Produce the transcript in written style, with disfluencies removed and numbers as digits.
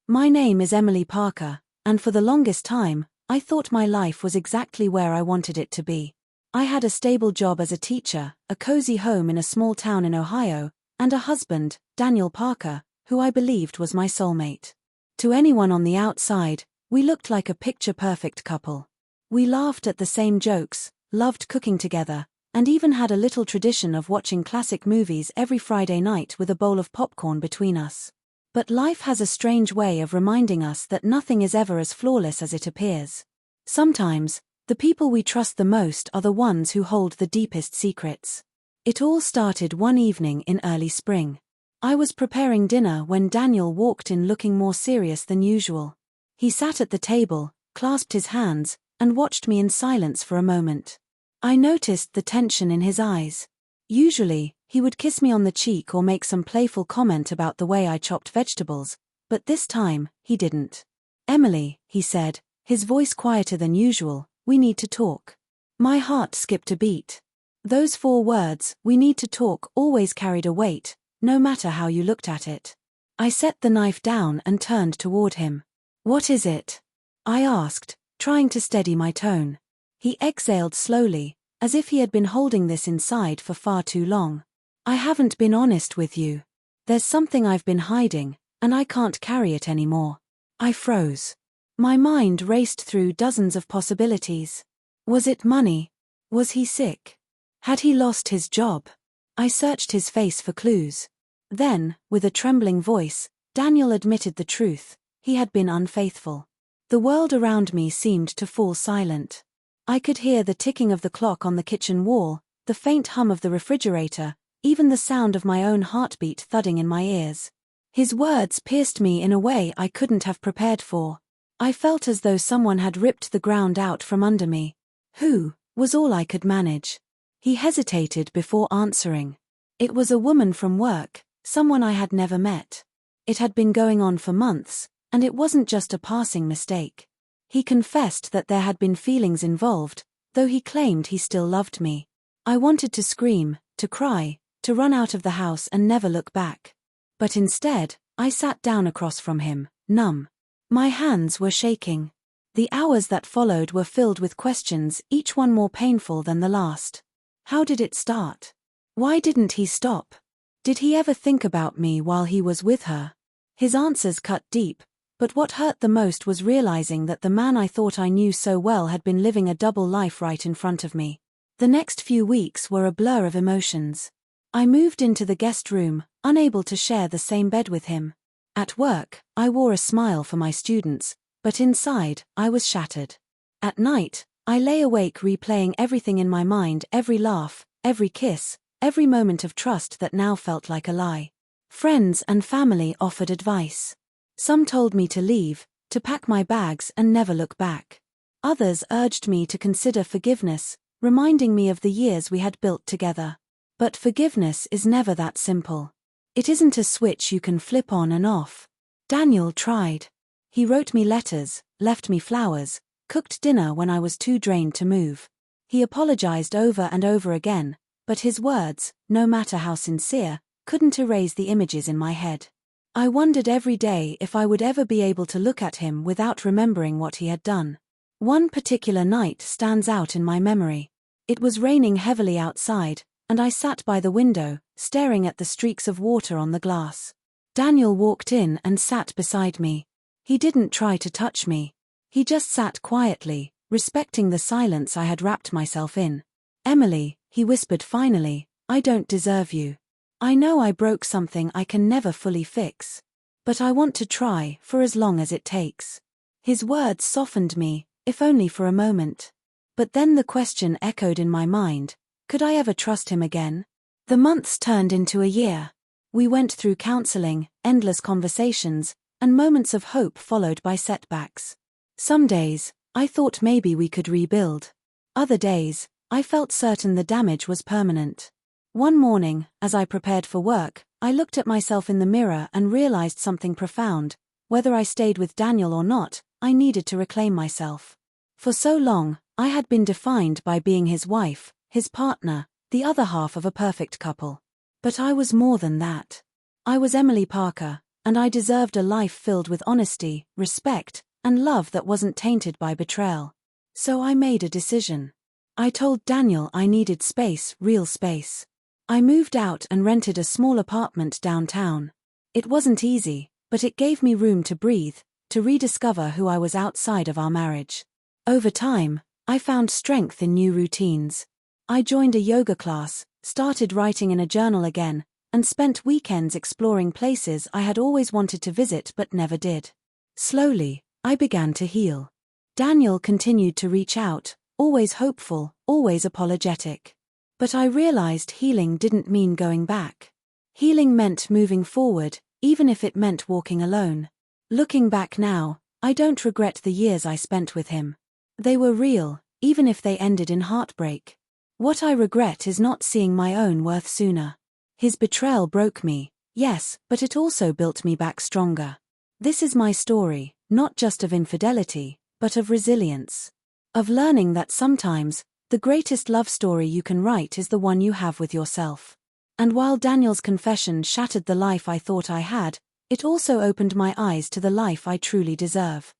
My name is Emily Parker, and for the longest time, I thought my life was exactly where I wanted it to be. I had a stable job as a teacher, a cozy home in a small town in Ohio, and a husband, Daniel Parker, who I believed was my soulmate. To anyone on the outside, we looked like a picture-perfect couple. We laughed at the same jokes, loved cooking together, and even had a little tradition of watching classic movies every Friday night with a bowl of popcorn between us. But life has a strange way of reminding us that nothing is ever as flawless as it appears. Sometimes, the people we trust the most are the ones who hold the deepest secrets. It all started one evening in early spring. I was preparing dinner when Daniel walked in looking more serious than usual. He sat at the table, clasped his hands, and watched me in silence for a moment. I noticed the tension in his eyes. Usually, he would kiss me on the cheek or make some playful comment about the way I chopped vegetables, but this time, he didn't. "Emily," he said, his voice quieter than usual, "we need to talk." My heart skipped a beat. Those 4 words, "we need to talk," always carried a weight, no matter how you looked at it. I set the knife down and turned toward him. "What is it?" I asked, trying to steady my tone. He exhaled slowly, as if he had been holding this inside for far too long. "I haven't been honest with you. There's something I've been hiding, and I can't carry it anymore." I froze. My mind raced through dozens of possibilities. Was it money? Was he sick? Had he lost his job? I searched his face for clues. Then, with a trembling voice, Daniel admitted the truth: he had been unfaithful. The world around me seemed to fall silent. I could hear the ticking of the clock on the kitchen wall, the faint hum of the refrigerator, even the sound of my own heartbeat thudding in my ears. His words pierced me in a way I couldn't have prepared for. I felt as though someone had ripped the ground out from under me. "Who?" was all I could manage. He hesitated before answering. "It was a woman from work, someone I had never met. It had been going on for months, and it wasn't just a passing mistake." He confessed that there had been feelings involved, though he claimed he still loved me. I wanted to scream, to cry, to run out of the house and never look back. But instead, I sat down across from him, numb. My hands were shaking. The hours that followed were filled with questions, each one more painful than the last. How did it start? Why didn't he stop? Did he ever think about me while he was with her? His answers cut deep, but what hurt the most was realizing that the man I thought I knew so well had been living a double life right in front of me. The next few weeks were a blur of emotions. I moved into the guest room, unable to share the same bed with him. At work, I wore a smile for my students, but inside, I was shattered. At night, I lay awake replaying everything in my mind, every laugh, every kiss, every moment of trust that now felt like a lie. Friends and family offered advice. Some told me to leave, to pack my bags and never look back. Others urged me to consider forgiveness, reminding me of the years we had built together. But forgiveness is never that simple. It isn't a switch you can flip on and off. Daniel tried. He wrote me letters, left me flowers, cooked dinner when I was too drained to move. He apologized over and over again, but his words, no matter how sincere, couldn't erase the images in my head. I wondered every day if I would ever be able to look at him without remembering what he had done. One particular night stands out in my memory. It was raining heavily outside, and I sat by the window, staring at the streaks of water on the glass. Daniel walked in and sat beside me. He didn't try to touch me. He just sat quietly, respecting the silence I had wrapped myself in. "Emily," he whispered finally, "I don't deserve you. I know I broke something I can never fully fix. But I want to try for as long as it takes." His words softened me, if only for a moment. But then the question echoed in my mind: could I ever trust him again? The months turned into a year. We went through counseling, endless conversations, and moments of hope followed by setbacks. Some days, I thought maybe we could rebuild. Other days, I felt certain the damage was permanent. One morning, as I prepared for work, I looked at myself in the mirror and realized something profound. Whether I stayed with Daniel or not, I needed to reclaim myself. For so long, I had been defined by being his wife, his partner, the other half of a perfect couple. But I was more than that. I was Emily Parker, and I deserved a life filled with honesty, respect, and love that wasn't tainted by betrayal. So I made a decision. I told Daniel I needed space, real space. I moved out and rented a small apartment downtown. It wasn't easy, but it gave me room to breathe, to rediscover who I was outside of our marriage. Over time, I found strength in new routines. I joined a yoga class, started writing in a journal again, and spent weekends exploring places I had always wanted to visit but never did. Slowly, I began to heal. Daniel continued to reach out, always hopeful, always apologetic. But I realized healing didn't mean going back. Healing meant moving forward, even if it meant walking alone. Looking back now, I don't regret the years I spent with him. They were real, even if they ended in heartbreak. What I regret is not seeing my own worth sooner. His betrayal broke me, yes, but it also built me back stronger. This is my story, not just of infidelity, but of resilience. Of learning that sometimes, the greatest love story you can write is the one you have with yourself. And while Daniel's confession shattered the life I thought I had, it also opened my eyes to the life I truly deserve.